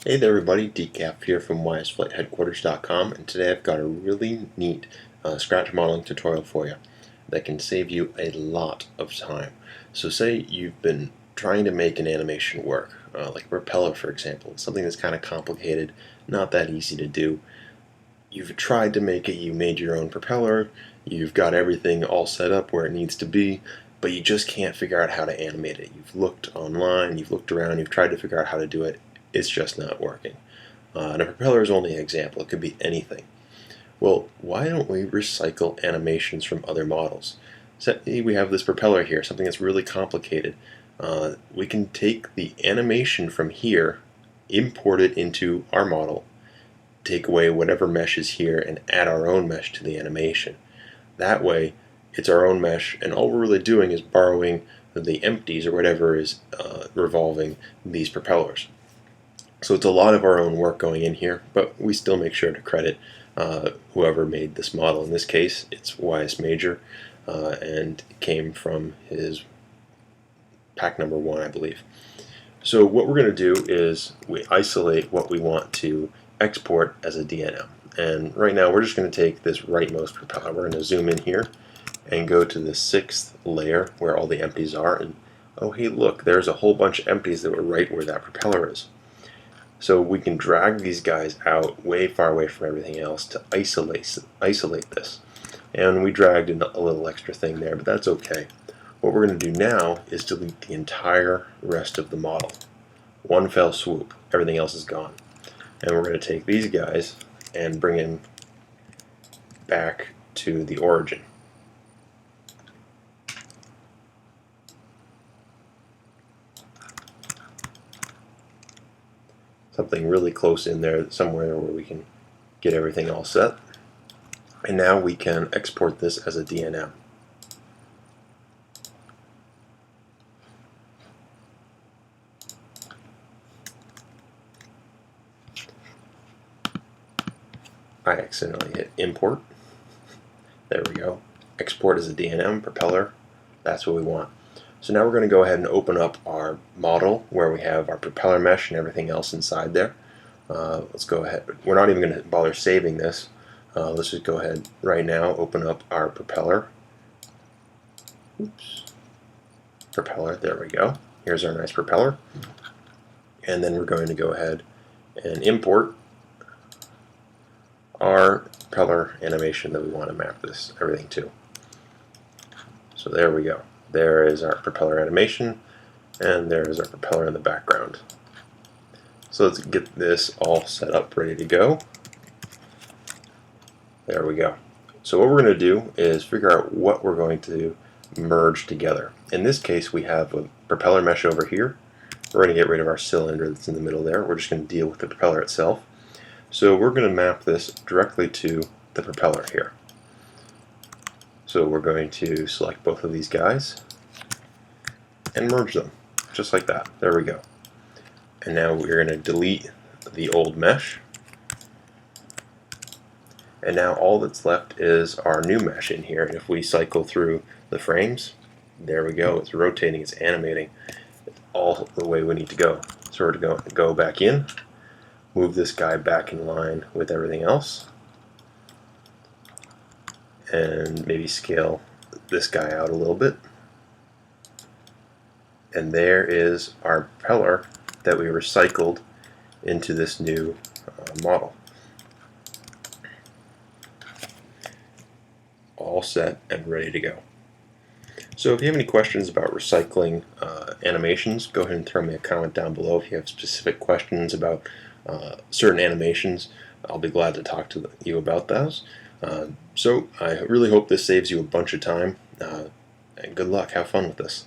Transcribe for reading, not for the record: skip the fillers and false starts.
Hey there everybody, Decaff here from ysflightheadquarters.com, and today I've got a really neat scratch modeling tutorial for you that can save you a lot of time. So say you've been trying to make an animation work, like a propeller for example, something that's kind of complicated, not that easy to do. You've tried to make it, you made your own propeller, you've got everything all set up where it needs to be, but you just can't figure out how to animate it. You've looked online, you've looked around, you've tried to figure out how to do it, it's just not working. And a propeller is only an example, it could be anything. Well, why don't we recycle animations from other models? Say we have this propeller here, something that's really complicated. We can take the animation from here, import it into our model, take away whatever mesh is here, and add our own mesh to the animation. That way, it's our own mesh, and all we're really doing is borrowing the empties or whatever is revolving these propellers. So it's a lot of our own work going in here, but we still make sure to credit whoever made this model. In this case, it's YS Major, and it came from his pack number 1, I believe. So what we're going to do is we isolate what we want to export as a DNM. And right now we're just going to take this rightmost propeller. We're going to zoom in here and go to the 6th layer where all the empties are. And oh hey look, there's a whole bunch of empties that were right where that propeller is. So we can drag these guys out way far away from everything else to isolate this. And we dragged in a little extra thing there, but that's okay. What we're going to do now is delete the entire rest of the model. One fell swoop, everything else is gone. And we're going to take these guys and bring them back to the origin. Something really close in there, somewhere where we can get everything all set. And now we can export this as a DNM. I accidentally hit import. There we go. Export as a DNM, propeller, that's what we want. So now we're going to go ahead and open up our model where we have our propeller mesh and everything else inside there. Let's go ahead. We're not even going to bother saving this. Let's just go ahead right now, open up our propeller. Oops. Propeller, there we go. Here's our nice propeller. And then we're going to go ahead and import our propeller animation that we want to map this everything to. So there we go. There is our propeller animation, and there is our propeller in the background. So let's get this all set up, ready to go. There we go. So what we're going to do is figure out what we're going to merge together. In this case, we have a propeller mesh over here. We're going to get rid of our cylinder that's in the middle there. We're just going to deal with the propeller itself. So we're going to map this directly to the propeller here. So we're going to select both of these guys and merge them, just like that. There we go. And now we're going to delete the old mesh. And now all that's left is our new mesh in here. And if we cycle through the frames, there we go. It's rotating, it's animating all the way we need to go. So we're going to go back in, move this guy back in line with everything else, and maybe scale this guy out a little bit. And there is our propeller that we recycled into this new model. All set and ready to go. So if you have any questions about recycling animations, go ahead and throw me a comment down below. If you have specific questions about certain animations, I'll be glad to talk to you about those. So I really hope this saves you a bunch of time, and good luck. Have fun with this.